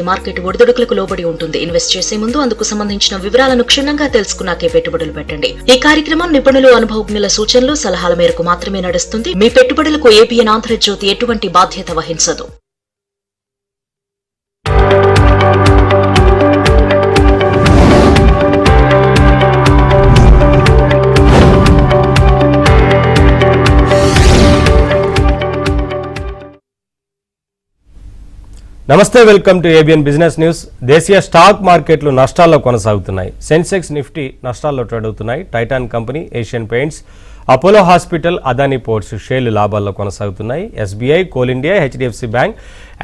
Market ఒడిదుడుకులకు లోబడి ఉంటుంది. Invest చేసే ముందు అందుకు సంబంధించిన వివరాలను క్షుణ్ణంగా తెలుసుకున్నాకే పెట్టుబడులు పెట్టండి. ఈ కార్యక్రమం నిపుణులు, అనుభవజ్ఞుల సూచనలు, సలహాల మేరకు మాత్రమే నడుస్తుంది. మీ పెట్టుబడులకు ఏబిఎన్ ఆంధ్రజ్యోతి ఎటువంటి బాధ్యత వహించదు. నమస్తే, welcome to ABN business news. దేశీయ స్టాక్ మార్కెట్లు నష్టాల్లో కొనసాగుతున్నాయి. సెన్సెక్స్, నిఫ్టీ నష్టాల్లో ట్రేడ్ అవుతున్నాయి. Titan company, Asian paints, Apollo hospital, Adani ports షేర్లు లాభాల్లో కొనసాగుతున్నాయి. SBI, coal India, HDFC bank,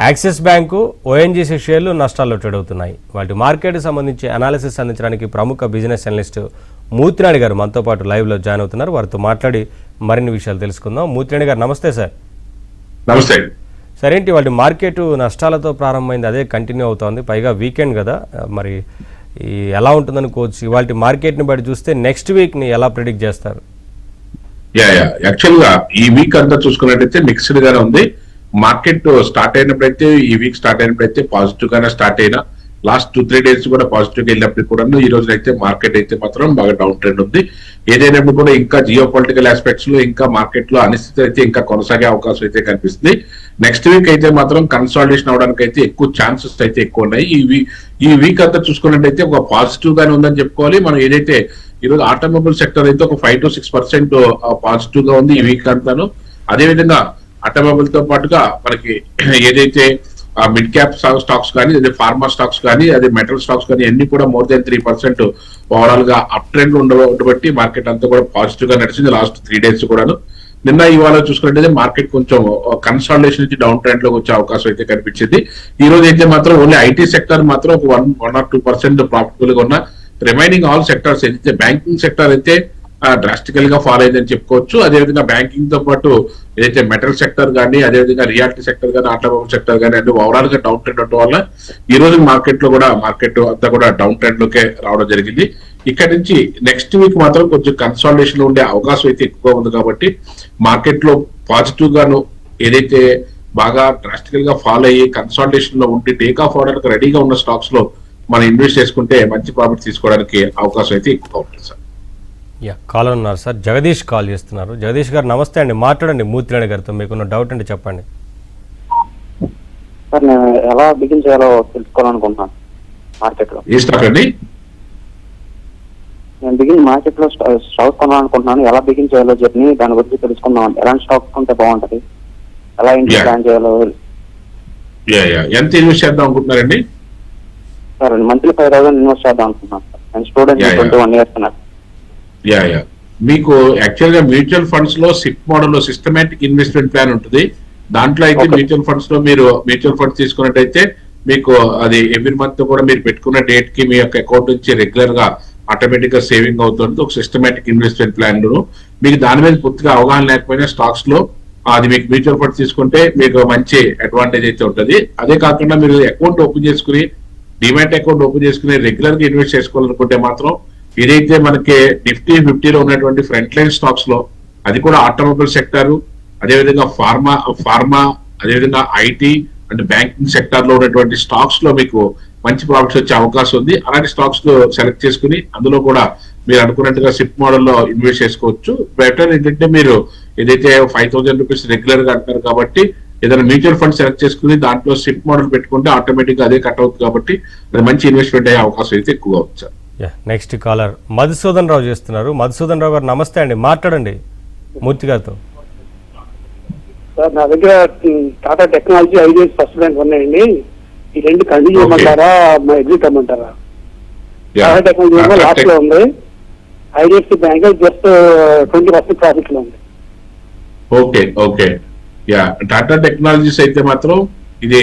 axis bank, ONGC షేర్లు నష్టాల్లో ట్రేడ్ అవుతున్నాయి. వాటి మార్కెట్కి సంబంధించి అనాలిసిస్ అందించడానికి ప్రముఖ బిజినెస్ అనలిస్ట్ మూర్తినాయుడు గారు మనతో పాటు లైవ్లో జాయిన్ అవుతున్నారు. వారితో మాట్లాడి మరిన్ని విషయాలు తెలుసుకుందాం. మూర్తినాయుడు గారు, నమస్తే సార్. నమస్తే. సరేంటి, వాటి మార్కెట్ నష్టాలతో ప్రారంభమైంది, అదే కంటిన్యూ అవుతోంది. పైగా వీకెండ్ కదా, మరి ఎలా ఉంటుందనుకోవచ్చు? ఇవాళ మార్కెట్ని బట్టి చూస్తే నెక్స్ట్ వీక్ని ఎలా ప్రిడిక్ట్ చేస్తారు? యాక్చువల్గా ఈ వీక్ అంతా చూసుకున్నట్టయితే మిక్స్డ్ గానే ఉంది. మార్కెట్ స్టార్ట్ అయినప్పుడైతే, ఈ వీక్ స్టార్ట్ అయినప్పుడైతే పాజిటివ్ గానే స్టార్ట్ అయినా, లాస్ట్ 2-3 డేస్ కూడా పాజిటివ్ గా వెళ్ళినప్పుడు కూడా ఈ రోజు అయితే మార్కెట్ అయితే మాత్రం బాగా డౌన్ ట్రెండ్ ఉంది. ఏదైనప్పుడు కూడా ఇంకా జియో పొలిటికల్ ఆస్పెక్ట్స్ లో ఇంకా మార్కెట్ లో అనిశ్చితి అయితే ఇంకా కొనసాగే అవకాశం అయితే కనిపిస్తుంది. నెక్స్ట్ వీక్ అయితే మాత్రం కన్సాలిడేషన్ అవడానికి అయితే ఎక్కువ ఛాన్సెస్ అయితే ఎక్కువ ఉన్నాయి. ఈ వీక్ అంతా చూసుకున్నట్టయితే ఒక పాజిటివ్ గానే ఉందని చెప్పుకోవాలి. మనం ఏదైతే ఈరోజు ఆటోమొబైల్ సెక్టర్ అయితే ఒక 5 to 6% పాజిటివ్ గా ఉంది ఈ వీక్ అంతాను. అదేవిధంగా ఆటోమొబైల్ తో పాటుగా మనకి ఏదైతే మిడ్ క్యాప్ స్టాక్స్ కానీ, అదే ఫార్మా స్టాక్స్ కానీ, అదే మెటల్ స్టాక్స్ కానీ అన్ని కూడా మోర్ దెన్ 3% ఓవరాల్ గా అప్ ట్రెండ్ ఉండబట్టి మార్కెట్ అంతా కూడా పాజిటివ్ గా నడిచింది లాస్ట్ 3 డేస్ కూడాను. నిన్న ఇవాళ చూసుకున్నట్టయితే మార్కెట్ కొంచెం కన్సాలిడేషన్ నుంచి డౌన్ ట్రెండ్ లోకి వచ్చే అవకాశం అయితే కనిపించింది. ఈ రోజు అయితే మాత్రం ఓన్లీ ఐటీ సెక్టర్ మాత్రం ఒక 1 or 2% ప్రాఫిటబుల్ గా ఉన్న, రిమైనింగ్ ఆల్ సెక్టర్స్ అయితే బ్యాంకింగ్ సెక్టర్ అయితే డ్రాస్టికల్ గా ఫాలో అయిందని చెప్పుకోవచ్చు. అదేవిధంగా బ్యాంకింగ్ తో పాటు ఏదైతే మెటల్ సెక్టర్ కానీ, అదేవిధంగా రియాలిటీ సెక్టర్ కానీ, ఆటోమొబైల్ సెక్టర్ కానీ అన్ని ఓవరాల్ గా డౌన్ ట్రెండ్ ఉండడం వల్ల ఈ రోజు మార్కెట్ లో కూడా మార్కెట్ అంతా కూడా డౌన్ ట్రెండ్ లోకే రావడం జరిగింది. ఇక్కడ నుంచి నెక్స్ట్ వీక్ మాత్రం కొంచెం కన్సాలిడేషన్ లో ఉండే అవకాశం అయితే ఎక్కువ ఉంది. కాబట్టి మార్కెట్ లో పాజిటివ్ గాను ఏదైతే బాగా డ్రాస్టికల్ గా ఫాలో అయ్యి కన్సాలిడేషన్ లో ఉండి టేక్ ఆఫ్ ఆర్డర్ రెడీగా ఉన్న స్టాక్స్ లో మనం ఇన్వెస్ట్ చేసుకుంటే మంచి ప్రాఫిట్ తీసుకోవడానికి అవకాశం అయితే ఎక్కువ ఉంటుంది సార్. కాల్ ఉన్నారు సార్, జగదీష్ కాల్ చేస్తున్నారు. జగదీష్ గారు, నమస్తే అండి. మాట్లాడండి మూర్తినాయుడు గారితో, మీకున్న డౌట్ అంటే చెప్పండి సార్. నేను ఎలా బిగిన్ చేయాలో తెలుసుకోవాలనుకుంటున్నాను మార్కెట్ లో. ఏ స్టాక్ అండి? నేను బిగిన్ మార్కెట్ లో స్టాక్ కొనాలనుకుంటున్నాను. ఎలా బిగిన్ చేయాలో జర్నీ దాని గురించి తెలుసుకుందాం. ఎలాంటి స్టాక్ కొంటే బాగుంటది, ఎలా ఇంటి ప్లాన్ చేయాలో. ఎంత ఇన్వెస్ట్ చేద్దాం అనుకుంటున్నారండి? సార్ మంత్లీ 5,000 ఇన్వెస్ట్ చేద్దాం అనుకుంటున్నాను సార్. నేను స్టూడెంట్, 21 years ఉన్నాను. మీకు యాక్చువల్ గా మ్యూచువల్ ఫండ్స్ లో సిప్ మోడల్ లో సిస్టమేటిక్ ఇన్వెస్ట్మెంట్ ప్లాన్ ఉంటుంది. దాంట్లో అయితే మ్యూచువల్ ఫండ్స్ లో మీరు మ్యూచువల్ ఫండ్స్ తీసుకున్నట్టయితే మీకు అది ఎవ్రీ మంత్ కూడా మీరు పెట్టుకున్న డేట్ కి మీ యొక్క అకౌంట్ నుంచి రెగ్యులర్ గా ఆటోమేటిక్ గా సేవింగ్ అవుతుంది. ఒక సిస్టమేటిక్ ఇన్వెస్ట్మెంట్ ప్లాన్ లో మీకు దాని మీద పూర్తిగా అవగాహన లేకపోయినా స్టాక్స్ లో అది మీకు మ్యూచువల్ ఫండ్స్ తీసుకుంటే మీకు మంచి అడ్వాంటేజ్ అయితే ఉంటుంది. అదే కాకుండా మీరు అకౌంట్ ఓపెన్ చేసుకుని, డిమాట్ అకౌంట్ ఓపెన్ చేసుకుని రెగ్యులర్ గా ఇన్వెస్ట్ చేసుకోవాలనుకుంటే మాత్రం ఏదైతే మనకి నిఫ్టీ 50లో ఉన్నటువంటి ఫ్రంట్ లైన్ స్టాక్స్ లో, అది కూడా ఆటోమొబైల్ సెక్టర్, అదేవిధంగా ఫార్మా, అదేవిధంగా ఐటీ అండ్ బ్యాంకింగ్ సెక్టర్ లో ఉన్నటువంటి స్టాక్స్ లో మీకు మంచి ప్రాఫిట్స్ వచ్చే అవకాశం ఉంది. అలాంటి స్టాక్స్ లో సెలెక్ట్ చేసుకుని అందులో కూడా మీరు అనుకున్నట్టుగా సిప్ మోడల్ లో ఇన్వెస్ట్ చేసుకోవచ్చు. బెటర్ ఏంటంటే మీరు ఏదైతే 5,000 రూపీస్ రెగ్యులర్ గా అంటారు కాబట్టి ఏదైనా మ్యూచువల్ ఫండ్ సెలెక్ట్ చేసుకుని దాంట్లో సిప్ మోడల్ పెట్టుకుంటే ఆటోమేటిక్ గా అదే కట్ అవుతుంది. కాబట్టి అది మంచి ఇన్వెస్ట్మెంట్ అయ్యే అవకాశం అయితే ఎక్కువ అవుతుంది సార్. నెక్స్ట్ కాలర్ మధుసూదన్ రావు చేస్తున్నారు. మధుసూదన్ రావు గారు, నమస్తే అండి. మాట్లాడండి మూర్తి గారితో. సార్ నా దగ్గర Tata technology, IDF first bank ఉన్నాయండి. ఈ రెండు కంటిన్యూ చేయమంటారా, ఎగ్జిట్ అమ్మంటారా? టాటా టెక్నాలజీ లాస్ట్ లో ఉంది, ఐడిఎఫ్సి బ్యాంక్ జస్ట్ 20% ప్రాఫిట్ లో ఉంది. ఓకే. టాటా టెక్నాలజీస్ అయితే మాత్రం ఇది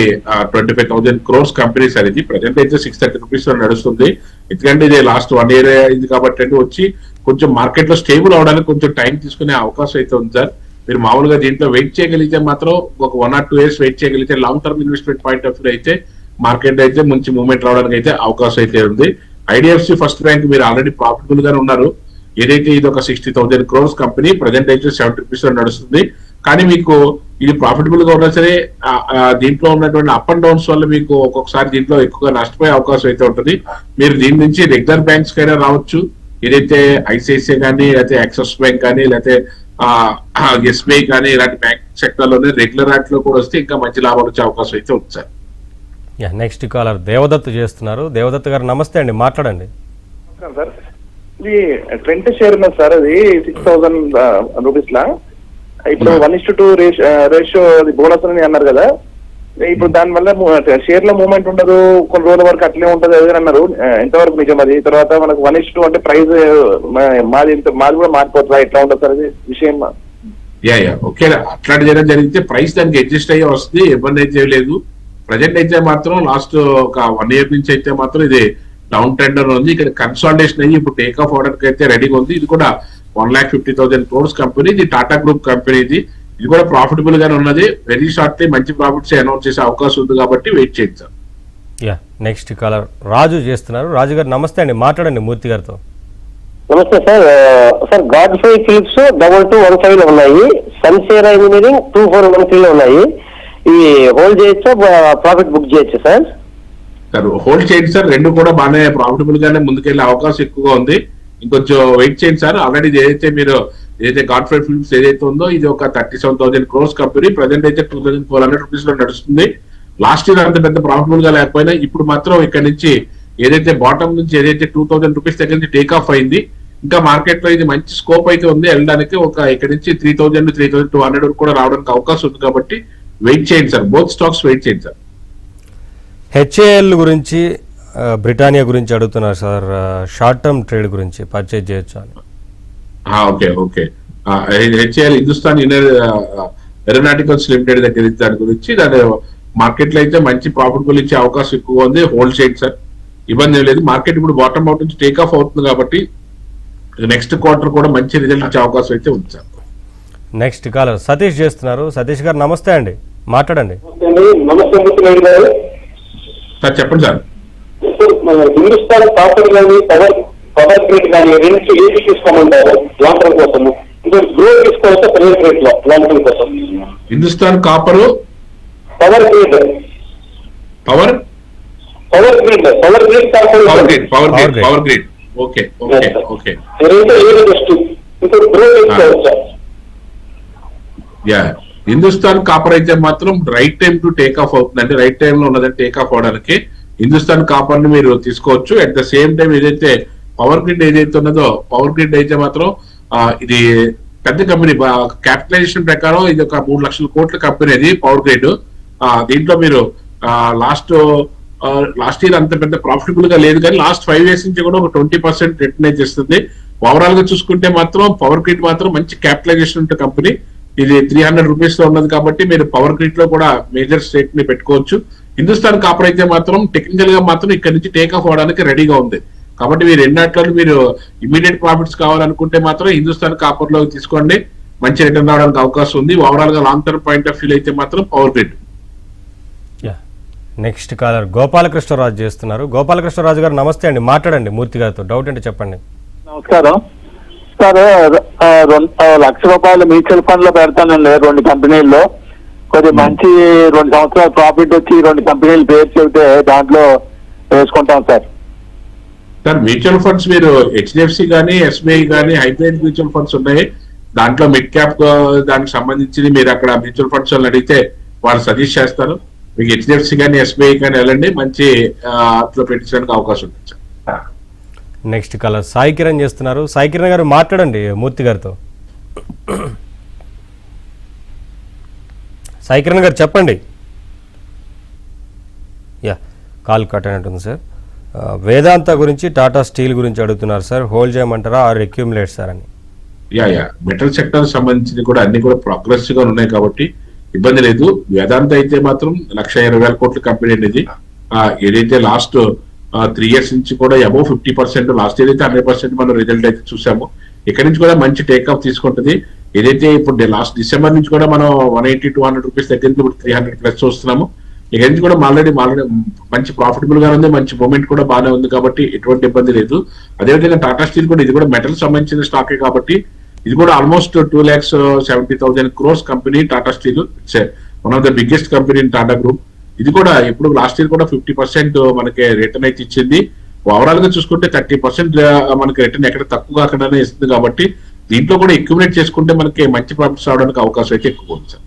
25,000 crores కంపెనీ సార్. ఇది ప్రజెంట్ అయితే 630 రూపీస్ నడుస్తుంది. ఎందుకంటే ఇది లాస్ట్ 1 year అయింది కాబట్టి వచ్చి కొంచెం మార్కెట్ లో స్టేబుల్ అవడానికి కొంచెం టైం తీసుకునే అవకాశం అయితే ఉంది సార్. మీరు మామూలుగా దీంట్లో వెయిట్ చేయగలిగితే మాత్రం ఒక 1 or 2 years వెయిట్ చేయగలిగితే long term investment point of view అయితే మార్కెట్ అయితే మంచి మూవ్మెంట్ రావడానికి అయితే అవకాశం అయితే ఉంది. ఐడిఎఫ్సి ఫస్ట్ బ్యాంక్ మీరు ఆల్రెడీ ప్రాఫిటబుల్ గానే ఉన్నారు. ఏదైతే ఇది ఒక 60,000 crores కంపెనీ, ప్రజెంట్ అయితే 70 రూపీస్ నడుస్తుంది. కానీ మీకు ఇది ప్రాఫిటబుల్ గా ఉన్నా సరే దీంట్లో ఉన్నటువంటి అప్ అండ్ డౌన్స్ వల్ల మీకు ఒక్కొక్కసారి దీంట్లో ఎక్కువగా నష్టపోయే అవకాశం అయితే ఉంటుంది. మీరు దీని నుంచి రెగ్యులర్ బ్యాంక్స్ కైనా రావచ్చు, ఏదైతే ఐసిఐసిఐ కానీ లేకపోతే యాక్సిస్ బ్యాంక్ కానీ లేకపోతే ఎస్బీఐ కానీ ఇలాంటి బ్యాంక్ సెక్టర్ లోనే రెగ్యులర్ వాటిలో కూడా వస్తే ఇంకా మంచి లాభాలు వచ్చే అవకాశం అయితే ఉంది సార్. నెక్స్ట్ కాలర్ దేవదత్ చేస్తున్నారు. దేవదత్ గారు నమస్తే అండి, మాట్లాడండి. సార్ ఇది ట్రెంట్ షేర్ ఉన్నది సార్, అది 6,000 రూపీస్ లా. ఇప్పుడు 1:2 రేషియో అది బోనస్ అని అన్నారు కదా, ఇప్పుడు దాని వల్ల షేర్ లో మూవ్మెంట్ ఉండదు, కొన్ని రోజుల వరకు అట్లే ఉంటది అది అన్నారు. ఎంతవరకు నిజం అది? తర్వాత మనకు 1:2 అంటే ప్రైస్ మాది కూడా మారిపోతుందా, ఎట్లా ఉంటుంది సార్ అది విషయం? ఓకే, అట్లాంటి చేయడం జరిగితే ప్రైస్ దానికి అడ్జస్ట్ అయ్యే వస్తుంది, ఇబ్బంది అయితే లేదు. ప్రజెంట్ అయితే మాత్రం లాస్ట్ ఒక 1 year నుంచి అయితే మాత్రం ఇది డౌన్ ట్రెండ్ ఉంది. ఇక్కడ కన్సాలిడేషన్ అయ్యి ఇప్పుడు టేక్ ఆఫ్ ఆర్డర్ కి అయితే రెడీగా ఉంది. ఇది కూడా 1,50,000 crores కంపెనీ, ఇది టాటా గ్రూప్ కంపెనీ. ఇది కూడా ప్రాఫిటబుల్ గానే ఉన్నది. వెరీ షార్ట్లీ మంచి ప్రాఫిట్స్ అనౌన్స్ చేసే అవకాశం ఉంది కాబట్టి వెయిట్ చేయండి సార్. నెక్స్ట్ కాలర్ రాజు చేస్తున్నారు. రాజు గారు నమస్తే అండి, మాట్లాడండి మూర్తి గారితో. నమస్తే సార్. సార్ గాడ్ఫ్రై ఫిలిప్స్ 2215 లో ఉన్నాయి, సన్సేరా ఇంజనీరింగ్ 2413 లో ఉన్నాయి. ఇవి హోల్డ్ చేయొచ్చా, ప్రాఫిట్ బుక్ చేయొచ్చా సార్? సార్ హోల్డ్ చేయండి సార్, రెండు కూడా బాగానే ప్రాఫిటబుల్ గానే ముందుకెళ్లే అవకాశం ఎక్కువగా ఉంది. ఇంకొంచెం వెయిట్ చేయండి సార్. ఆల్రెడీ ఏదైతే గాడ్ఫ్రై ఫిలిప్స్ ఏదైతే ఉందో ఇది ఒక 37,000 crores కంపెనీ. ప్రజెంట్ అయితే 2,400 rupees లో నడుస్తుంది. లాస్ట్ ఇయర్ అంత పెద్ద ప్రాఫిటబుల్ గా లేకపోయినా ఇప్పుడు మాత్రం ఇక్కడ నుంచి ఏదైతే బాటమ్ నుంచి ఏదైతే 2,000 rupees దగ్గర నుంచి టేక్ ఆఫ్ అయింది. ఇంకా మార్కెట్ లో ఇది మంచి స్కోప్ అయితే ఉంది వెళ్ళడానికి. ఒక ఇక్కడ నుంచి 3,000 3,200 వరకు కూడా రావడానికి అవకాశం ఉంది కాబట్టి వెయిట్ చేయండి సార్. బోత్ స్టాక్స్ వెయిట్ చేయండి సార్. హెచ్ఏఎల్ గురించి బ్రిటానియా గురించి అడుగుతున్నారు సార్, షార్ట్ టర్మ్ ట్రేడ్ గురించి పర్చేజ్ చేయొచ్చు అని. Okay HAL Hindustan aeronauticals limited దగ్గర దాని గురించి దాని మార్కెట్ లో అయితే మంచి ప్రాఫిటబుల్ ఇచ్చే అవకాశం ఎక్కువ ఉంది. హోల్డ్ చేయండి సార్, ఇబ్బంది ఏం లేదు. మార్కెట్ ఇప్పుడు బాటమ్ అవుట్ నుంచి టేక్ ఆఫ్ అవుతుంది కాబట్టి నెక్స్ట్ క్వార్టర్ కూడా మంచి రిజల్ట్ ఇచ్చే అవకాశం అయితే ఉంది సార్. నెక్స్ట్ కాలర్ సతీష్ చేస్తున్నారు. సతీష్ గారు నమస్తే అండి, మాట్లాడండి. సార్ చెప్పండి సార్. హిందుస్థాన్ కాపర్ కానీ పవర్ గ్రిడ్ కానీ రెండు ఏది తీసుకోమంటారు లాంగ్ టర్మ్ కోసము? గ్రో తీసుకోవచ్చా ప్రైవేట్ రేట్ లో లాంగ్ టర్మ్ కోసం? Hindustan copper, power grid okay రెండు ఏది బెస్ట్? ఇప్పుడు గ్రో తీసుకోవచ్చా? హిందుస్థాన్ కాపర్ అయితే మాత్రం right time to take off అవుతుందండి. రైట్ టైం లో ఉన్నదని టేక్ ఆఫ్ అవడానికి హిందుస్థాన్ కాపర్ ని మీరు తీసుకోవచ్చు. అట్ ద సేమ్ టైం ఏదైతే పవర్ గ్రిడ్ ఏదైతే ఉన్నదో పవర్ గ్రిడ్ అయితే మాత్రం ఇది పెద్ద కంపెనీ. క్యాపిటలైజేషన్ ప్రకారం ఇది ఒక 3 లక్షల కోట్ల కంపెనీ అది పవర్ గ్రిడ్. దీంట్లో మీరు లాస్ట్ ఇయర్ అంత పెద్ద ప్రాఫిటబుల్ గా లేదు, కానీ లాస్ట్ 5 years నుంచి కూడా ఒక 20% రిటర్న్ అయితే ఇస్తుంది. ఓవరాల్ గా చూసుకుంటే మాత్రం పవర్ గ్రిడ్ మాత్రం మంచి క్యాపిటలైజేషన్ ఉంటే కంపెనీ. ఇది 300 rupees లో ఉన్నది కాబట్టి మీరు పవర్ గ్రిడ్ లో కూడా మేజర్ స్టేక్ ని పెట్టుకోవచ్చు. హిందుస్థాన్ కాపర్ అయితే మాత్రం టెక్నికల్ గా మాత్రం ఇక్కడ నుంచి టేక్ ఆఫ్ అవడానికి రెడీగా ఉంది కాబట్టి మీరు ఎన్నట్లో మీరు ఇమీడియట్ ప్రాఫిట్స్ కావాలనుకుంటే మాత్రం హిందుస్థాన్ కాపర్ లో తీసుకోండి, మంచి రిటర్న్ రావడానికి అవకాశం ఉంది. ఓవరాల్ గా long term point of view అయితే మాత్రం power grid. Next caller Gopalakrishnaraju చేస్తున్నారు. గోపాలకృష్ణరాజు గారు నమస్తే అండి, మాట్లాడండి మూర్తి గారితో. డౌట్ అంటే చెప్పండి. నమస్కారం సార్. 1,00,000 రూపాయలు మ్యూచువల్ ఫండ్ లో పెడతానండి 2 కంపెనీల్లో. కొద్ది మంచి 2 సంవత్సరాల ప్రాఫిట్ వచ్చి 2 కంపెనీలు పేరు చెబితే దాంట్లో వేసుకుంటాం సార్. సార్ మ్యూచువల్ ఫండ్స్ మీరు హెచ్డిఎఫ్సి కానీ ఎస్బీఐ కానీ హైబ్రిడ్ మ్యూచువల్ ఫండ్స్ ఉన్నాయి. దాంట్లో మిడ్ క్యాప్ దానికి సంబంధించి మీరు అక్కడ మ్యూచువల్ ఫండ్స్ వాళ్ళని అడిగితే వాళ్ళు సజెస్ట్ చేస్తారు. మీకు హెచ్డిఎఫ్సి కానీ ఎస్బీఐ కానీ వెళ్ళండి, మంచి అట్లా పెట్టించడానికి అవకాశం ఉంది sir. Next caller Sai Kiran చేస్తున్నారు. సాయి కిరణ్ గారు మాట్లాడండి మూర్తి గారితో. సాయి కిరణ్ గారు చెప్పండి. కాల్ కట్ అయినట్టుంది సార్. వేదాంత గురించి టాటా స్టీల్ గురించి అడుగుతున్నారు సార్. హోల్డ్ చేయమంటారా ఆర్ అక్యూములేట్ సార్ అని? మెటల్ సెక్టర్ సంబంధించి కూడా అన్ని కూడా ప్రోగ్రెసివ్ గా ఉన్నాయి కాబట్టి ఇబ్బంది లేదు. వేదాంత అయితే మాత్రం 1,20,000 కోట్ల కంపెనీ అనేది ఏదైతే లాస్ట్ 3 years నుంచి కూడా అబౌవ్ 50%, లాస్ట్ ఇయర్ అయితే 100% మనం రిజల్ట్ అయితే చూసాము. ఇక్కడ నుంచి కూడా మంచి టేక్ ఆఫ్ తీసుకుంటుంది. ఏదైతే ఇప్పుడు లాస్ట్ డిసెంబర్ నుంచి కూడా మనం 180-200 రూపీస్ దగ్గర నుంచి ఇప్పుడు 300+ చూస్తున్నాము. ఇక్కడ నుంచి కూడా ఆల్రెడీ మంచి ప్రాఫిటబుల్ గా ఉంది, మంచి మూమెంట్ కూడా బాగానే ఉంది కాబట్టి ఎటువంటి ఇబ్బంది లేదు. అదేవిధంగా టాటా స్టీల్ కూడా ఇది కూడా మెటల్ సంబంధించిన స్టాకే కాబట్టి ఇది కూడా almost 2,70,000 crores company Tata steel. It's one of the biggest company in Tata group. ఇది కూడా ఇప్పుడు లాస్ట్ ఇయర్ కూడా 50% మనకి రిటర్న్ అయితే ఇచ్చింది. ఓవరాల్ గా చూసుకుంటే 30% మనకి రిటర్న్ ఎక్కడ తక్కువ కాకుండానే ఇస్తుంది. కాబట్టి దీంట్లో కూడా అక్యుములేట్ చేసుకుంటే మనకి మంచి ప్రాఫిట్స్ రావడానికి అవకాశం అయితే ఎక్కువ ఉంది sir.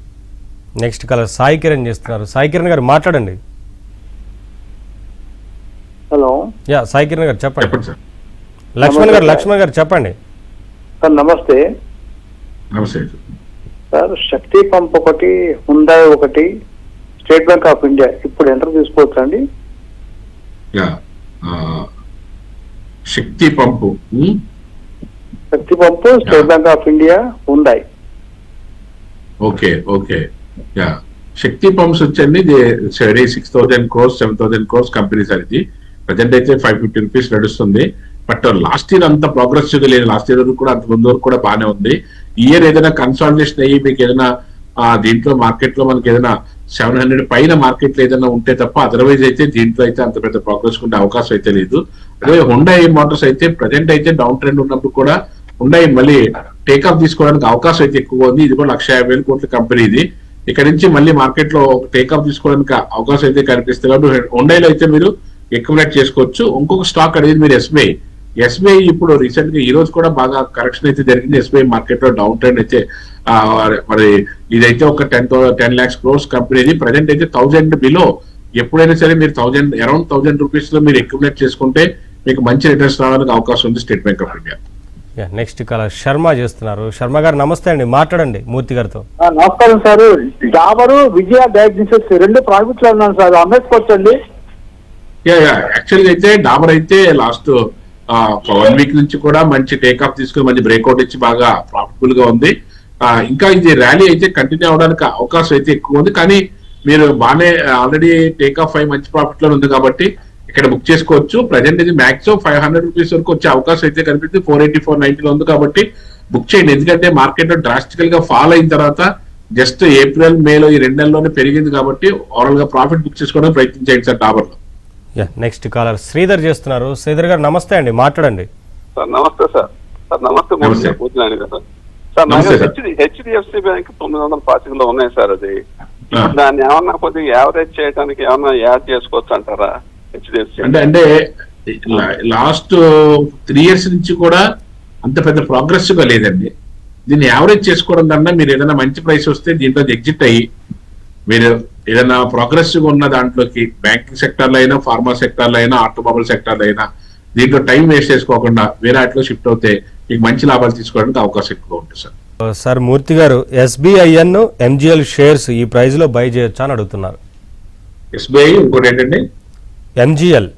Next caller Sai Kiran చేస్తున్నారు. సాయి కిరణ్ గారు మాట్లాడండి. హలో సాయి కిరణ్ గారు చెప్పండి. చెప్పండి సార్. లక్ష్మణ్ గారు చెప్పండి. సార్ నమస్తే నమస్తే సార్. శక్తి పంప్ ఒకటి, హుండాయ్ ఒకటి, స్టేట్ బ్యాంక్ ఆఫ్ ఇండియా ఇప్పుడు ఎంటర్ తీసుకోవచ్చు అండి? Shakti pump, Shakti pump, State Bank of India, Hyundai. Okay Shakti pumps వచ్చండి. ఇది 6,000 crores 7,000 crores కంపెనీ సార్. ఇది ప్రజెంట్ అయితే 550 rupees నడుస్తుంది. బట్ లాస్ట్ ఇయర్ అంత ప్రోగ్రెసివ్ గా లేదు. లాస్ట్ ఇయర్ కూడా అంత ముందు వరకు కూడా బాగానే ఉంది. ఈ ఇయర్ ఏదైనా కన్సాలిడేషన్ అయ్యి మీకు ఏదైనా దీంట్లో మార్కెట్ లో మనకి ఏదైనా 700 పైన మార్కెట్ లో ఏదైనా ఉంటే తప్ప అదర్వైజ్ అయితే దీంట్లో అయితే అంత పెద్ద ప్రోగ్రెస్ ఉండే అవకాశం అయితే లేదు. అదే హుండాయ్ మోటార్స్ అయితే ప్రజెంట్ అయితే డౌన్ ట్రెండ్ ఉన్నప్పుడు కూడా హుండాయ్ మళ్ళీ టేక్ ఆఫ్ తీసుకోవడానికి అవకాశం అయితే ఎక్కువ ఉంది. ఇది కూడా 1,50,000 కోట్ల కంపెనీ. ఇది ఇక్కడ నుంచి మళ్ళీ మార్కెట్ లో టేక్ ఆఫ్ తీసుకోవడానికి అవకాశం అయితే కనిపిస్తుంది. కాబట్టి హుండాయ్లో అయితే మీరు అక్యుములేట్ చేసుకోవచ్చు. ఇంకొక స్టాక్ అనేది మీరు ఎస్బీఐ ఇప్పుడు రీసెంట్ గా ఈ రోజు కూడా బాగా కరెక్షన్ అయితే జరిగింది. ఎస్బీఐ మార్కెట్ లో డౌన్ ట్రెండ్ అయితే మరి ఇదైతే ఒక 10 lakhs crores కంపెనీ. ప్రజెంట్ అయితే 1,000 బిలో. ఎప్పుడైనా సరే మీరు అరౌండ్ 1,000 rupees లో మీరు అక్యుములేట్ చేసుకుంటే మీకు మంచి రిటర్న్స్ రావడానికి అవకాశం ఉంది State Bank of India. Next caller Sharma చేస్తున్నారు. శర్మ గారు నమస్తే అండి, మాట్లాడండి మూర్తి గారితో. నమస్కారం సార్. డాబరు, విజయ డయాగ్నోసిస్ రెండు ప్రాఫిట్ లో ఉన్నాను సార్, అమ్మేసుకోవచ్చండి? యాక్చువల్గా అయితే డాబర్ అయితే లాస్ట్ 1 week నుంచి కూడా మంచి టేక్ ఆఫ్ తీసుకుని మంచి బ్రేక్అవుట్ ఇచ్చి బాగా ప్రాఫిటబుల్ గా ఉంది. ఇంకా ఇది ర్యాలీ అయితే కంటిన్యూ అవడానికి అవకాశం అయితే ఎక్కువ ఉంది. కానీ మీరు బాగానే ఆల్రెడీ టేక్ ఆఫ్ అయి మంచి ప్రాఫిట్ లో ఉంది కాబట్టి ఇక్కడ బుక్ చేసుకోవచ్చు. ప్రజెంట్ ఇది మాక్సిమం 500 rupees వరకు వచ్చే అవకాశం అయితే కనిపిస్తుంది. 480, 490 లో ఉంది కాబట్టి బుక్ చేయండి. ఎందుకంటే మార్కెట్ లో డ్రాస్టికల్ గా ఫాల్ అయిన తర్వాత జస్ట్ ఏప్రిల్, మేలో ఈ 2 నెలల్లోనే పెరిగింది కాబట్టి ఓవరాల్ గా ప్రాఫిట్ బుక్ చేసుకోవడానికి ప్రయత్నించండి సార్ డాబర్ లో. నెక్స్ట్ కాలర్ శ్రీధర్ చేస్తున్నారు. శ్రీధర్ గారు నమస్తే అండి, మాట్లాడండి. సార్ నమస్తే సార్. నమస్తే పూజనాని కదా సార్. నాకు హెచ్డిఎఫ్సి బ్యాంక్ 940 లో ఉన్నాయి సార్. అది దాన్ని ఏమన్నా కొద్దిగా యావరేజ్ చేయడానికి ఏమన్నా యాడ్ చేసుకోవచ్చు అంటారా హెచ్డిఎఫ్సి? అంటే లాస్ట్ 3 years నుంచి కూడా అంత పెద్ద ప్రోగ్రెసివ్ గా లేదండి. దీన్ని యావరేజ్ చేసుకోవడం కన్నా మీరు ఏదైనా మంచి ప్రైస్ వస్తే దీంట్లో ఎగ్జిట్ అయ్యి మీరు ఏదైనా ప్రోగ్రెసివ్ ఉన్న దాంట్లోకి బ్యాంకింగ్ సెక్టర్ లో అయినా, ఫార్మా సెక్టర్ లో అయినా, ఆటోమొబైల్ సెక్టర్ లో అయినా దీంట్లో టైం వేస్ట్ చేసుకోకుండా వేరే వాటిలో షిఫ్ట్ అవుతే మీకు మంచి లాభాలు తీసుకోవడానికి అవకాశం ఎక్కువ ఉంటుంది సార్. సార్ మూర్తి గారు, ఎస్బీఐఎన్, ఎంజిఎల్ షేర్స్ ఈ ప్రైస్ లో బై చేయొచ్చా అని అడుగుతున్నారు. ఎస్బీఐ, ఇంకోటి ఏంటండి ఎంజిఎల్.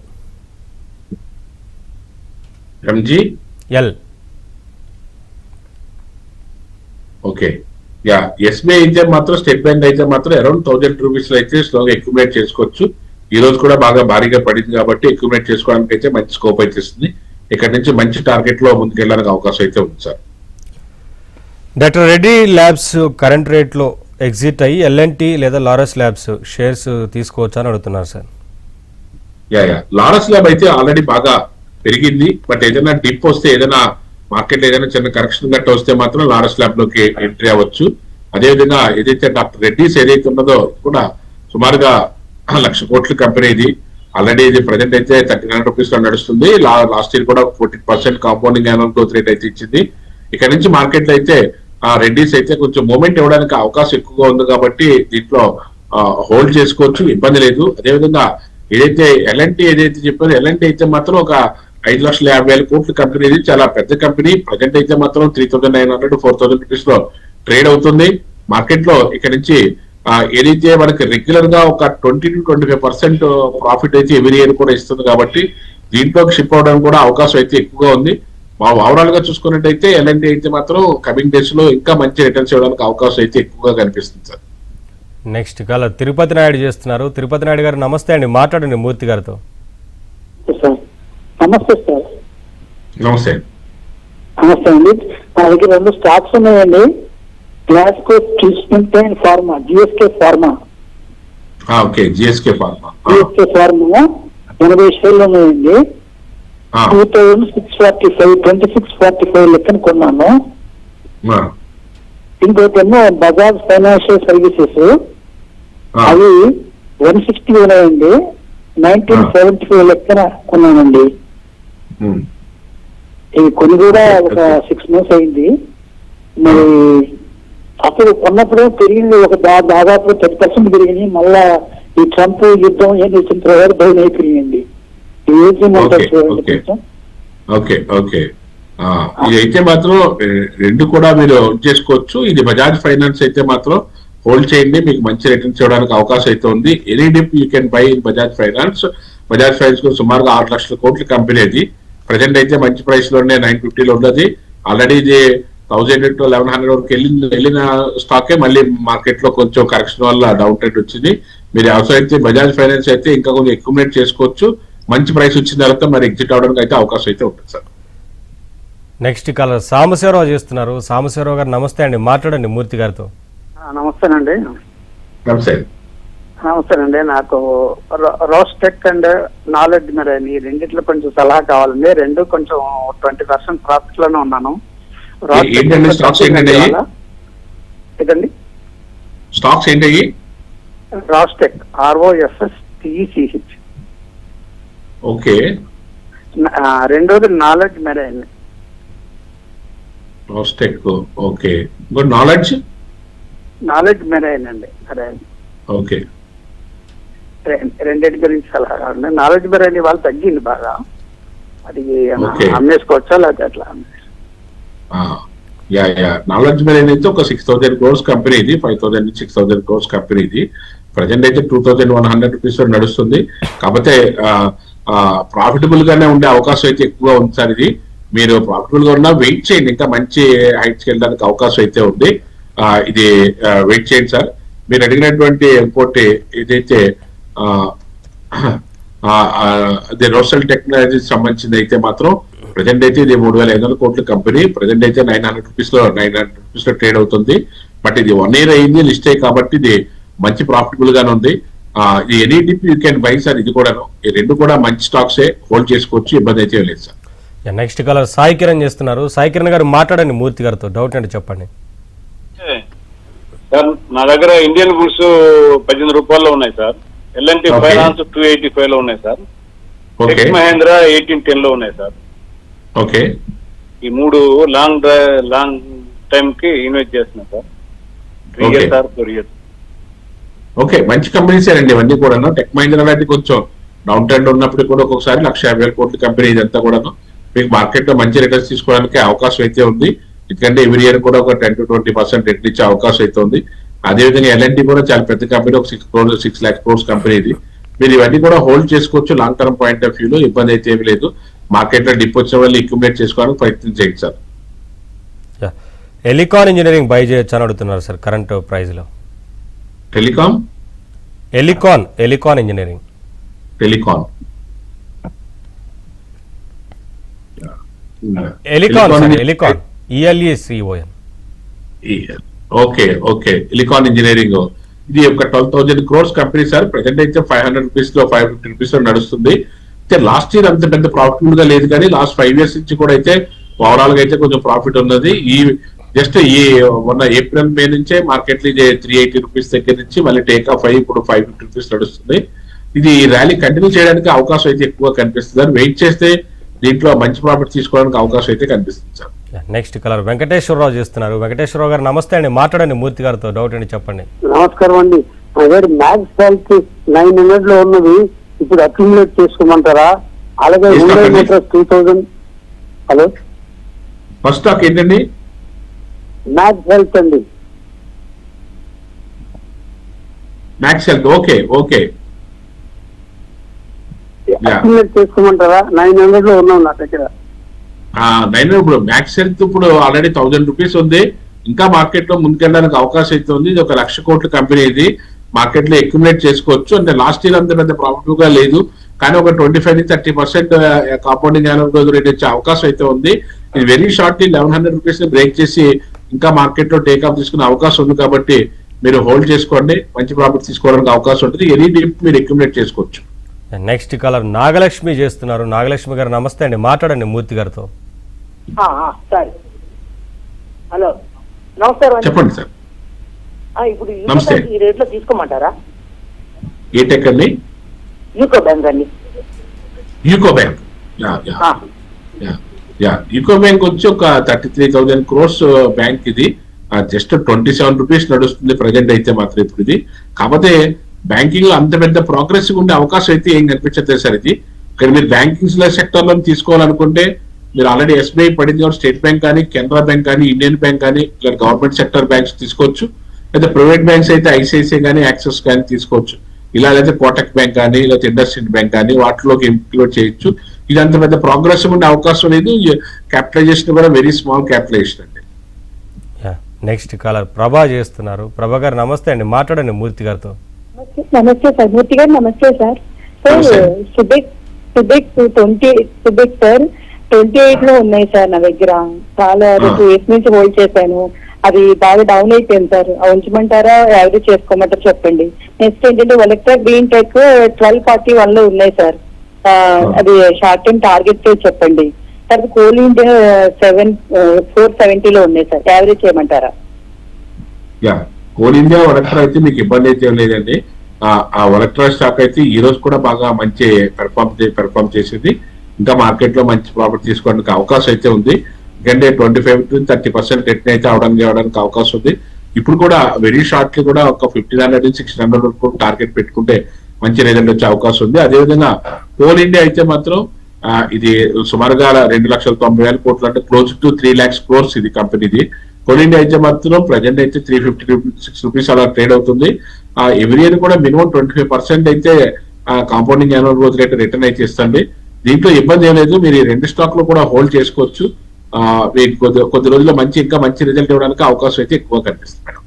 ఓకే. ఎస్బీఐ అయితే మాత్రం, స్టేట్ బ్యాంక్ అయితే మాత్రం అరౌండ్ 1,000 rupees లో అయితే స్లోగా అక్యుములేట్ చేసుకోవచ్చు. ఈ రోజు కూడా బాగా భారీగా పడింది కాబట్టి అక్యుములేట్ చేసుకోవడానికి అయితే మంచి స్కోప్ అయితే ఇస్తుంది. ఇక్కడ నుంచి మంచి టార్గెట్ లో ముందుకు వెళ్ళడానికి అవకాశం అయితే ఉంది sir. Doctor Reddy labs current rate లో ఎగ్జిట్ అయ్యి ఎల్ఎన్టీ లేదా లారస్ ల్యాబ్స్ షేర్స్ తీసుకోవచ్చా అని అడుగుతున్నారు సార్. లారస్ ల్యాబ్ అయితే ఆల్రెడీ బాగా పెరిగింది. బట్ ఏదైనా డిప్ వస్తే, ఏదైనా మార్కెట్ ఏదైనా చిన్న కరెక్షన్ గట్ట వస్తే మాత్రం లారస్ ల్యాబ్ లోకి ఎంట్రీ అవ్వచ్చు. అదేవిధంగా ఏదైతే డాక్టర్ రెడ్డిస్ ఏదైతే ఉన్నదో కూడా సుమారుగా 1,00,000 కోట్ల కంపెనీ. ఇది ఆల్రెడీ ఇది ప్రజెంట్ అయితే 39 rupees లో నడుస్తుంది. లాస్ట్ ఇయర్ కూడా 14% కాంపౌండింగ్ యాన్యువల్ గ్రోత్ రేట్ అయితే ఇచ్చింది. ఇక్కడ నుంచి మార్కెట్ లో అయితే రెడ్డిస్ అయితే కొంచెం మూమెంట్ ఇవ్వడానికి అవకాశం ఎక్కువగా ఉంది కాబట్టి దీంట్లో హోల్డ్ చేసుకోవచ్చు, ఇబ్బంది లేదు. అదేవిధంగా ఏదైతే ఎల్ఎన్టీ ఏదైతే చెప్పారో, ఎల్ఎన్టీ అయితే మాత్రం ఒక 5,50,000 కోట్ల కంపెనీ. ఇది చాలా పెద్ద కంపెనీ. ప్రజెంట్ అయితే మాత్రం 3,900, 4,000 rupees లో ట్రేడ్ అవుతుంది మార్కెట్ లో. ఇక్కడ నుంచి ఏదైతే మనకి రెగ్యులర్ గా ఒక 20 to 25% ప్రాఫిట్ అయితే ఎవరీ ఇయర్ కూడా ఇస్తుంది కాబట్టి దీంట్లోకి షిప్ అవడానికి కూడా అవకాశం అయితే ఎక్కువగా ఉంది. ఓవరాల్ గా చూసుకున్నట్టయితే ఎల్ఎన్టీ అయితే మాత్రం కమింగ్ డేస్ లో ఇంకా మంచి రిటర్న్స్ ఇవ్వడానికి అవకాశం అయితే ఎక్కువగా కనిపిస్తుంది sir. Next call Tirupati Naidu చేస్తున్నారు. తిరుపతి నాయుడు గారు నమస్తే అండి, మాట్లాడండి మూర్తి గారితో. నమస్తే సార్. నమస్తే. నమస్తే అండి. నా దగ్గర 2 స్టాక్స్ ఉన్నాయండి. Glasgow treatment and pharma, GSK pharma. Okay, GSK pharma 80 షేర్లు ఉన్నాయండి. 2645 లెక్కన కొన్నాను. ఇంకోటేమో బజాజ్ ఫైనాన్షియల్ సర్వీసెస్, అవి 160 ఉన్నాయండి. 1975 లెక్కన కొన్నానండి. ఇవి కొన్ని కూడా ఒక 6 months అయింది. మరి అప్పుడు కొన్నప్పుడు పెరిగింది ఒక దాదాపు 10% పెరిగింది. మళ్ళా ఈ ట్రంప్ యుద్ధం ఏం వచ్చిన తర్వాత డౌన్ అయిపోయింది. ఏం చేయమంటారు? ఓకే ఓకే, ఇదైతే మాత్రం రెండు కూడా మీరు చేసుకోవచ్చు. ఇది బజాజ్ ఫైనాన్స్ అయితే మాత్రం హోల్డ్ చేయండి, మీకు మంచి రిటర్న్స్ ఇవ్వడానికి అవకాశం అయితే ఉంది. Any dip you can buy in Bajaj finance. Bajaj finance కూడా సుమారుగా 6 లక్షల కోట్ల కంపెనీ అది. ప్రజెంట్ అయితే మంచి ప్రైస్ లోనే 950 లో ఉన్నది. ఆల్రెడీ ఇది 1000 to 1100 వరకు వెళ్ళిన స్టాకే మళ్ళీ మార్కెట్ లో కొంచెం కరెక్షన్ వల్ల డౌన్ ట్రెండ్ వచ్చింది. మీరు అవసరం అయితే బజాజ్ ఫైనాన్స్ అయితే ఇంకా కొంచెం అక్యుములేట్ చేసుకోవచ్చు. మంచి ప్రైస్ వచ్చిన తర్వాత మరి ఎగ్జిట్ అవడానికి అయితే అవకాశం అయితే ఉంటుంది సార్. నెక్స్ట్ కాలర్ సాంబశివరావు చేస్తున్నారు. సాంబశివరావు గారు నమస్తే అండి, మాట్లాడండి మూర్తి గారితో. నమస్తేనండి. నమస్తే. నమస్తేనండి. నాకు రోస్టెక్ అండ్ నాలెడ్జ్ మెరైన్ ఈ రెండిట్లో కొంచెం సలహా కావాలండి. రెండు కొంచెం 20% ప్రాఫిట్ లోనే ఉన్నాను. ఏంటండి స్టాక్స్ ఏంటండి? ఇదండి స్టాక్స్ ఏంటి? రాస్టెక్, ROSSTECH. ఓకే. రెండోది knowledge marine. రాస్టెక్, okay. Good. Knowledge marine అండి. మెరైన్. ఓకే. రెండింటి గురించి సలహా కావాలి. నాలెడ్జ్ మెరైన్ వాళ్ళు తగ్గింది బాగా, అది అమ్మేసుకోవచ్చా లేకపోతే అట్లా? నాలెడ్జ్ మెరైన్ అయితే ఒక 6000 crores కంపెనీ ఇది. 5000 నుంచి 6000 crores కంపెనీ ఇది. ప్రజెంట్ అయితే 2100 రూపీస్ నడుస్తుంది. కాకపోతే ప్రాఫిటబుల్ గానే ఉండే అవకాశం అయితే ఎక్కువగా ఉంది సార్. ఇది మీరు ప్రాఫిటబుల్ గా ఉన్నా వెయిట్ చేయండి, ఇంకా మంచి హైట్స్కి వెళ్ళడానికి అవకాశం అయితే ఉంది. ఇది వెయిట్ చేయండి సార్. మీరు అడిగినటువంటి ఇంకోటి ఏదైతే అది రోసల్ టెక్నాలజీకి సంబంధించింది అయితే మాత్రం ప్రజెంట్ అయితే ఇది 3500 కోట్ల కంపెనీ. ప్రజెంట్ అయితే 900 రూపీస్ లో ట్రేడ్ అవుతుంది. బట్ ఇది 1 year అయింది లిస్ట్ అయ్యి, కాబట్టి ఇది మంచి ప్రాఫిటబుల్ గానే ఉంది. ఇది any dip you can buy sir. ఇది కూడాను, ఈ రెండు కూడా మంచి స్టాక్సే, హోల్డ్ చేసుకోవచ్చు, ఇబ్బంది అయితే లేదు sir. Next caller Sai Kiran చేస్తున్నారు. సాయి కిరణ్ గారు మాట్లాడండి మూర్తి గారితో. డౌట్ అంటే చెప్పండి సార్. నా దగ్గర ఇండియన్ గుడ్స్ 18 రూపాయల్లో ఉన్నాయి సార్. L&T ఫైనాన్స్ 285 లో ఉన్నాయి సార్. టెక్ మహేంద్ర 1810 లో ఉన్నాయి సార్. ఓకే. ఈ మూడు లాంగ్ టైం కి ఇన్వెస్ట్ చేస్తున్నా sir. 3 years or 4 years. Okay, మంచి కంపెనీస్ అండి ఇవన్నీ కూడా. టెక్ మహీంద్రా లాంటి కొంచెం డౌన్ ట్రెండ్ ఉన్నప్పుడు కూడా ఒక్కొక్కసారి 150,000 కోట్ల కంపెనీ ఇదంతా కూడా మీకు మార్కెట్ లో మంచి రిటర్న్స్ తీసుకోవడానికి అవకాశం అయితే ఉంది. ఎందుకంటే ఎవ్రీ ఇయర్ కూడా ఒక 10 to 20% రిటర్న్ ఇచ్చే అవకాశం అయితే ఉంది. అదేవిధంగా L&T కూడా చాలా పెద్ద కంపెనీ, ఒక 6 lakh crores కంపెనీ ఇది. మీరు ఇవన్నీ కూడా హోల్డ్ చేసుకోవచ్చు లాంగ్ టర్మ్ పాయింట్ ఆఫ్ వ్యూలో, ఇబ్బంది అయితే ఏమి లేదు. మార్కెట్ లో డిప్ వచ్చిన వాళ్ళు అక్యుములేట్ చేసుకోవడానికి ప్రయత్నం చేయండి సార్. ఎలికాన్ ఇంజనీరింగ్ బై చేయొచ్చు అని అడుగుతున్నారు సార్ కరెంట్ ప్రైస్ లో. Elecon engineering. Elecon ELECON. Okay. Elecon engineering ఇది ఒక 12,000 crores కంపెనీ సార్. ప్రజెంట్ అయితే 500 రూపీస్ లో 550 రూపీస్ లో నడుస్తుంది. అయితే లాస్ట్ ఇయర్ అంత పెద్ద ప్రాఫిటబుల్ గా లేదు, కానీ లాస్ట్ 5 years నుంచి కూడా అయితే ఓవరాల్ గా అయితే కొంచెం ప్రాఫిట్ ఉన్నది. జస్ట్ ఈ మొన్న April, May నుంచే మార్కెట్ లో ఇది 380 రూపీస్ దగ్గర నుంచి మళ్ళీ టేక్ ఆఫ్ అయ్యి ఇప్పుడు 550 రూపీస్ నడుస్తుంది. ఇది ర్యాలీ కంటిన్యూ చేయడానికి అవకాశం అయితే ఎక్కువ కనిపిస్తుంది సార్. వెయిట్ చేస్తే దీంట్లో మంచి ప్రాఫిట్ తీసుకోవడానికి అవకాశం అయితే కనిపిస్తుంది సార్. నెక్స్ట్ కలర్ వెంకటేశ్వరరావు చేస్తున్నారు. వెంకటేశ్వరరావు గారు నమస్తే అండి, మాట్లాడండి మూర్తి గారితో. డౌట్ అండి చెప్పండి. నమస్కారం అండి. అదే మ్యాక్స్ హెల్త్ 900 లో ఉన్నది ఇప్పుడు అక్యుములేట్ చేసుకోమంటారా? అలాగే 2000. హలో, ఫస్ట్ స్టాక్ ఏంటండి? మ్యాక్స్ హెల్త్ అండి. Max health, okay. అక్యుములేట్ చేసుకోమంటారా? 900 లో ఉన్నాం నా దగ్గర. 900. ఇప్పుడు మ్యాక్స్ హెల్త్ ఇప్పుడు ఆల్రెడీ 1000 రూపీస్ ఉంది. ఇంకా మార్కెట్ లో ముందుకెళ్ళడానికి అవకాశం అయితే ఉంది. ఇది ఒక 1,00,000 కోట్ల కంపెనీ. ఇది మార్కెట్ లో అక్యుములేట్ చేసుకోవచ్చు. అంటే లాస్ట్ ఇయర్ అంత పెద్ద ప్రాఫిట్ గా లేదు, కానీ ఒక 25 నుంచి 30% కాంపౌండింగ్ యాన్యువల్ గ్రోత్ రేట్ వచ్చే అవకాశం అయితే ఉంది. ఇది వెరీ షార్ట్లీ 1100 రూపీస్ ని బ్రేక్ చేసి ఇంకా మార్కెట్ లో టేక్ ఆఫ్ తీసుకునే అవకాశం ఉంది. కాబట్టి మీరు హోల్డ్ చేసుకోండి, మంచి ప్రాఫిట్ తీసుకోవడానికి అవకాశం ఉంటుంది. ఎనీ డిప్ మీరు అక్యుములేట్ చేసుకోవచ్చు. నెక్స్ట్ కాలర్ నాగలక్ష్మి చేస్తున్నారు. నాగలక్ష్మి గారు నమస్తే అండి, మాట్లాడండి మూర్తి గారితో. హలో, నమస్కారం అండి. చెప్పండి సార్. ఇప్పుడు నమస్తే. ఈ రేట్ లో తీసుకోమంటారా? ఏ టెక్ అండి? యూకో బ్యాంక్ అండి. UCO bank. యూకో బ్యాంక్ వచ్చి ఒక 33,000 crores బ్యాంక్ ఇది. జస్ట్ 27 రూపీస్ నడుస్తుంది ప్రజెంట్ అయితే మాత్రం ఇప్పుడు ఇది. కాకపోతే బ్యాంకింగ్ లో అంత పెద్ద ప్రోగ్రెసివ్ ఉండే అవకాశం అయితే ఏం కనిపించట్లేదు సార్ ఇది. ఇక్కడ మీరు బ్యాంకింగ్ సెక్టర్ లో తీసుకోవాలనుకుంటే మీరు ఆల్రెడీ ఎస్బీఐ పడింది కాబట్టి స్టేట్ బ్యాంక్ కానీ, కెనరా బ్యాంక్ కానీ, ఇండియన్ బ్యాంక్ కానీ, ఇలా గవర్నమెంట్ సెక్టర్ బ్యాంక్స్ తీసుకోవచ్చు. లేదా ప్రైవేట్ బ్యాంక్స్ అయితే ఐసిఐసిఐ కానీ, యాక్సిస్ కానీ తీసుకోవచ్చు. ఇలా అయితే కోటక్ బ్యాంక్ కానీ, లేదా ఇండస్ఇండ్ బ్యాంక్ కానీ వాటిలోకి ఇంక్లూడ్ చేయొచ్చు. ఇది అంత పెద్ద ప్రోగ్రెసివ్ ఉండే అవకాశం లేదు. క్యాపిటలైజేషన్ కూడా వెరీ స్మాల్ క్యాపిటలైజేషన్ అండి. నెక్స్ట్ కాలర్ ప్రభా చేస్తున్నారు. ప్రభా గారు నమస్తే అండి, మాట్లాడండి మూర్తి గారితో. నమస్తే సార్. మూర్తి గారు నమస్తే సార్. సార్ సుబెక్ సార్ 28 లో ఉన్నాయి సార్ నా దగ్గర. చాలా 2 years నుంచి హోల్డ్ చేశాను. అది బాగా డౌన్ అయిపోయింది సార్. ఉంచమంటారా, యావరేజ్ చేసుకోమంటారా చెప్పండి. నెక్స్ట్ ఏంటంటే ఒలెక్ట్రా గ్రీన్ టెక్ 1241 లో ఉన్నాయి సార్. అది షార్ట్ టైం టార్గెట్ చెప్పండి. తర్వాత కోల్ ఇండియా 470 లో ఉన్నాయి సార్. యావరేజ్ చేయమంటారా? కోల్ ఇండియా ఒలెక్ట్రా అయితే మీకు ఇబ్బంది అయితే లేదండి. ఆ ఒలెక్ట్రా స్టాక్ అయితే ఈ రోజు కూడా బాగా మంచి పెర్ఫామ్ చేసింది. ఇంకా మార్కెట్ లో మంచి ప్రాఫిట్ తీసుకోవడానికి అవకాశం అయితే ఉంది. ఎందుకంటే 25 to 30% రిటర్న్ అయితే అవడానికి అవకాశం ఉంది. ఇప్పుడు కూడా వెరీ షార్ట్లీ కూడా ఒక 1500 నుంచి 600 వరకు టార్గెట్ పెట్టుకుంటే మంచి రిజల్ట్ వచ్చే అవకాశం ఉంది. అదేవిధంగా కోల్ ఇండియా అయితే మాత్రం ఇది సుమారుగా 2,90,000 కోట్లు అంటే క్లోజ్ టు 3 lakhs crores ఇది కంపెనీది. కోల్ ఇండియా అయితే మాత్రం ప్రజెంట్ అయితే 356 రూపీస్ అలా ట్రేడ్ అవుతుంది. ఎవ్రీ ఇయర్ కూడా మినిమం 25% అయితే compounding annual growth rate return అయితే ఇస్తుంది. దీంట్లో ఇబ్బంది ఏం లేదు. మీరు ఈ 2 స్టాక్ లో కూడా హోల్డ్ చేసుకోవచ్చు. మీకు కొద్ది రోజుల్లో ఇంకా మంచి రిజల్ట్ ఇవ్వడానికి అవకాశం అయితే ఎక్కువ కనిపిస్తుంది మేడం.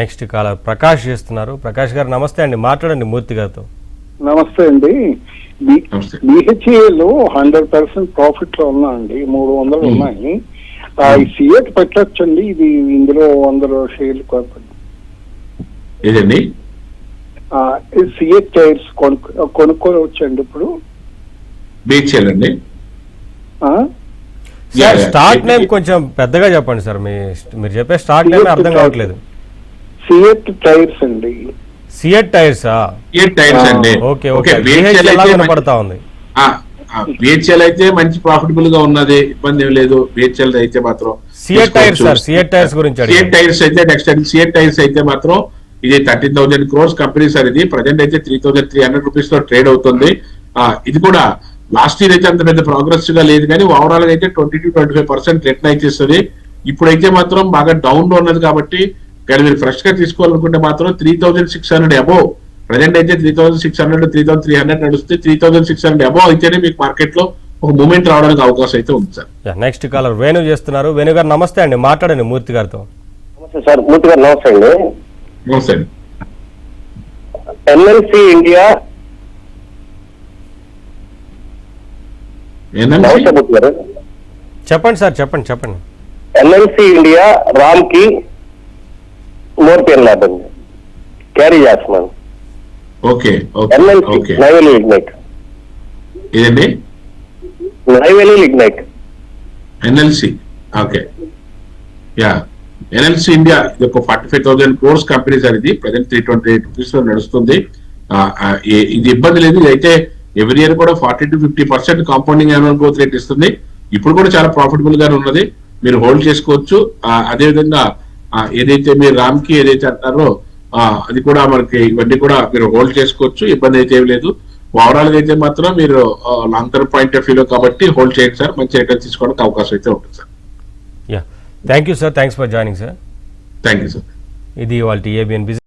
నెక్స్ట్ కాలర్ ప్రకాష్ చేస్తున్నారు. ప్రకాష్ గారు నమస్తే అండి, మాట్లాడండి మూర్తి గారితో. నమస్తే అండి. బిహెచ్ఏలో 100% ప్రాఫిట్ లో ఉన్నా అండి. 300 ఉన్నాయి. ఈ సిఎట్ పెట్టచ్చండి. ఇది ఇందులో 100 షేర్లు ఏదండి? సిఎట్ టైర్స్ కొనుక్కోవచ్చండి ఇప్పుడు. బిహెచ్ఎల్ అండి. స్టాక్ నేమ్ కొంచెం పెద్దగా చెప్పండి సార్. మీరు చెప్పే స్టాక్ నేమ్ అర్థం కావట్లేదు. సిఎట్ టైర్స్ అండి. సిఎట్ టైర్స్ అండి. Okay okay. కనపడతా ఉంది. బిహెచ్ఎల్ అయితే మంచి ప్రాఫిటబుల్ గా ఉన్నది, ఇబ్బంది ఏం లేదు. బిహెచ్ఎల్ అయితే మాత్రం సిఎట్ టైర్స్ సార్. సిఎట్ టైర్స్ గురించి సిఎట్ టైర్స్ అయితే నెక్స్ట్ సిఎట్ టైర్స్ అయితే మాత్రం ఇది 13,000 crores కంపెనీ సార్. ఇది ప్రజెంట్ అయితే 3,300 రూపీస్ లో ట్రేడ్ అవుతుంది. ఇది కూడా లాస్ట్ ఇయర్ అయితే అంత పెద్ద ప్రోగ్రెసివ్ గా లేదు, కానీ ఓవరాల్ గా అయితే 20 to 25% రిటర్న్ అయితే ఇస్తుంది. ఇప్పుడైతే మాత్రం బాగా డౌన్ లో ఉన్నది కాబట్టి కానీ మీరు ఫ్రెష్ గా తీసుకోవాలనుకుంటే మాత్రం 3,600 అబోవ్ ప్రజెంట్ అయితే 3,600 to 3,300 నడుస్తుంది. 3,600 అబోవ్ అయితేనే మీకు మార్కెట్ లో ఒక మూమెంట్ రావడానికి అవకాశం అయితే ఉంది సార్. నెక్స్ట్ కాలర్ వేణు చేస్తున్నారు. వేణు గారు నమస్తే అండి, మాట్లాడండి మూర్తి గారితో. నమస్తే సార్. మూర్తి గారు నమస్తే అండి. నమస్తే. ఎన్ఎల్సి ఇండియా చెప్పండి సార్, చెప్పండి. ఎన్ఎల్సి ఇండియా రామ్ కి మోర్పియన్ ల్యాబ్ అండి. క్యారీ చేస్తున్నాను. Okay NLC Neyveli lignite. ఇదండి Neyveli lignite. NLC. Okay. NLC India ఇది ఒక 45,000 crores కంపెనీ సార్. ఇది ప్రజెంట్ 328 రూపీస్ లో నడుస్తుంది. ఇది ఇబ్బంది లేదు. ఇది అయితే ఎవ్రీ ఇయర్ కూడా 40 to 50% compounding annual growth rate ఇస్తుంది. ఇప్పుడు కూడా చాలా ప్రాఫిటబుల్ గానే ఉన్నది. మీరు హోల్డ్ చేసుకోవచ్చు. అదేవిధంగా ఏదైతే మీరు రామ్ కి ఏదైతే అంటారో అది కూడా మనకి ఇవన్నీ కూడా మీరు హోల్డ్ చేసుకోవచ్చు. ఇబ్బంది అయితే ఏమి లేదు. ఓవరాల్ గా అయితే మాత్రం మీరు లాంగ్ టర్మ్ పాయింట్ ఆఫ్ వ్యూలో కాబట్టి హోల్డ్ చేయండి సార్. మంచి రిటర్న్ తీసుకోవడానికి అవకాశం అయితే ఉంటుంది sir. Thank you sir. Thanks for joining sir. Thank you sir. ఇది వాళ్ళ ఏబిఎన్ బిజినెస్